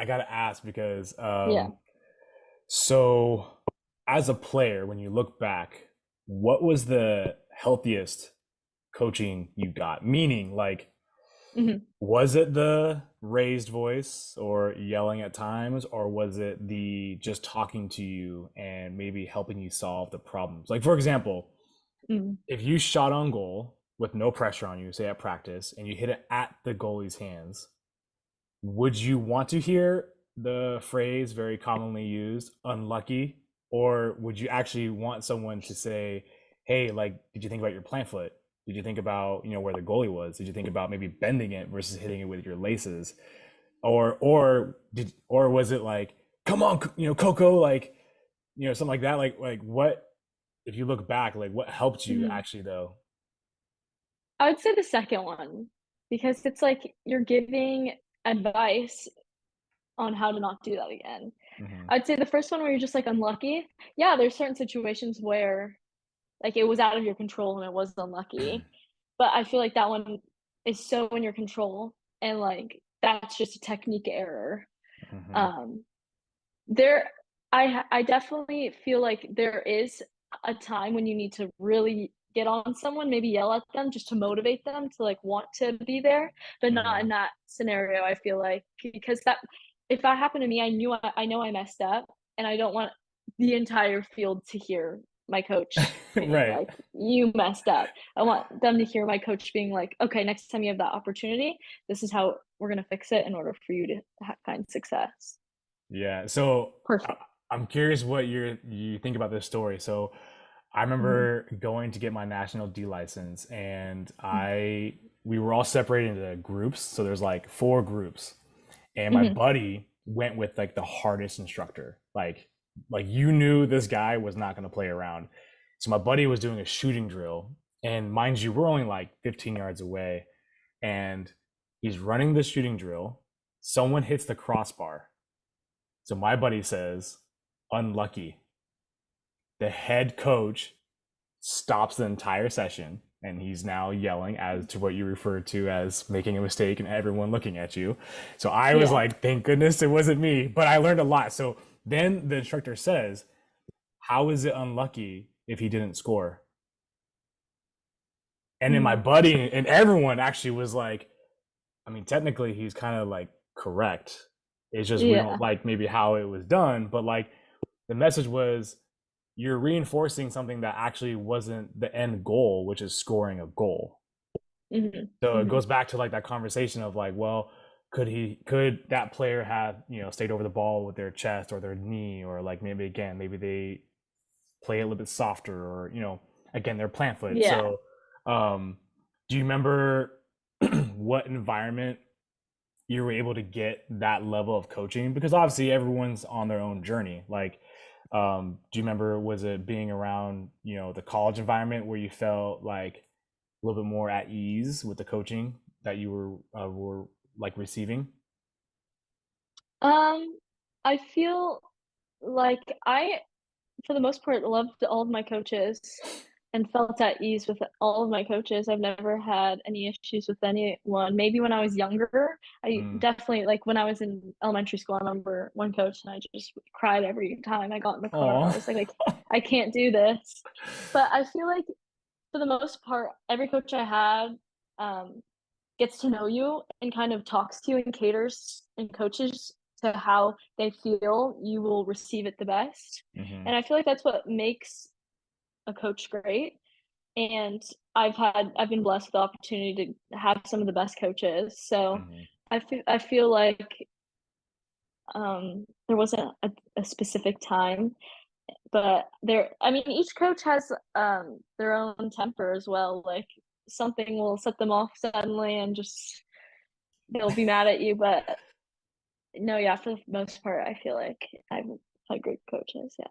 I gotta ask because Yeah. so as a player, when you look back, what was the healthiest coaching you got? Meaning, like, Mhm. was it the raised voice or yelling at times, or was it the just talking to you and maybe helping you solve the problems? Like, for example, Mhm. if you shot on goal with no pressure on you, say at practice, and you hit it at the goalie's hands, would you want to hear the phrase very commonly used, unlucky? Or would you actually want someone to say, hey, like, did you think about your plant foot? Did you think about, where the goalie was? Did you think about maybe bending it versus hitting it with your laces? Or was it like, come on, Coco, like, something like that? Like what, if you look back, like what helped you Mhm. actually though? I would say the second one because it's like you're giving advice on how to not do that again. Hmm. I'd say the first one where you're just like unlucky. Yeah, there's certain situations where like it was out of your control and it was unlucky. But I feel like that one is so in your control and like that's just a technique error. Hmm. Um there I definitely feel like there is a time when you need to really get on someone, maybe yell at them just to motivate them to like want to be there, but not in Hmm. that scenario. I feel like because that if that happened to me, I know I messed up, and I don't want the entire field to hear my coach being Right. like, "You messed up." I want them to hear my coach being like, "Okay, next time you have that opportunity, this is how we're gonna fix it in order for you to find success." Yeah. So Perfect. I'm curious what you think about this story. So I Mhm. remember going to get my National D license, and Mhm. we were all separated into groups. So there's like four groups, and my Mhm. buddy went with like the hardest instructor. Like you knew this guy was not going to play around. So my buddy was doing a shooting drill, and mind you, we're only like 15 yards away, and he's running the shooting drill. Someone hits the crossbar, so my buddy says, unlucky. The head coach stops the entire session and he's now yelling as to what you referred to as making a mistake and everyone looking at you. So I was Yeah. like, thank goodness it wasn't me, but I learned a lot. So then the instructor says, how is it unlucky if he didn't score? And then my Mhm. buddy and everyone actually was like, I mean, technically he's kind of like correct. It's just we don't Yeah. like maybe how it was done, but like the message was you're reinforcing something that actually wasn't the end goal, which is scoring a goal. Mhm. So it Mhm. goes back to like that conversation of like, well, could that player have, stayed over the ball with their chest or their knee, or like maybe they play a little bit softer, or again, they're plant foot. Yeah. So um do you remember what environment you were able to get that level of coaching? Because obviously everyone's on their own journey. Like, do you remember, was it being around, the college environment where you felt like a little bit more at ease with the coaching that you were like receiving? Um, I feel like I, for the most part, loved all of my coaches and felt at ease with all of my coaches. I've never had any issues with anyone. Maybe when I was younger, I Mm. definitely like when I was in elementary school, I remember one coach and I just cried every time I got in the car. I Oh. was like, I can't do this. But I feel like for the most part, every coach I had um, gets to know you and kind of talks to you and caters and coaches to how they feel you will receive it the best. Hmm. And I feel like that's what makes a coach great. And I've been blessed with the opportunity to have some of the best coaches. So Hmm. I feel like there wasn't a specific time, but there I mean each coach has their own temper as well. Like something will set them off suddenly and just they'll be mad at you. But no, yeah, for the most part, I feel like I've had great coaches. Yeah.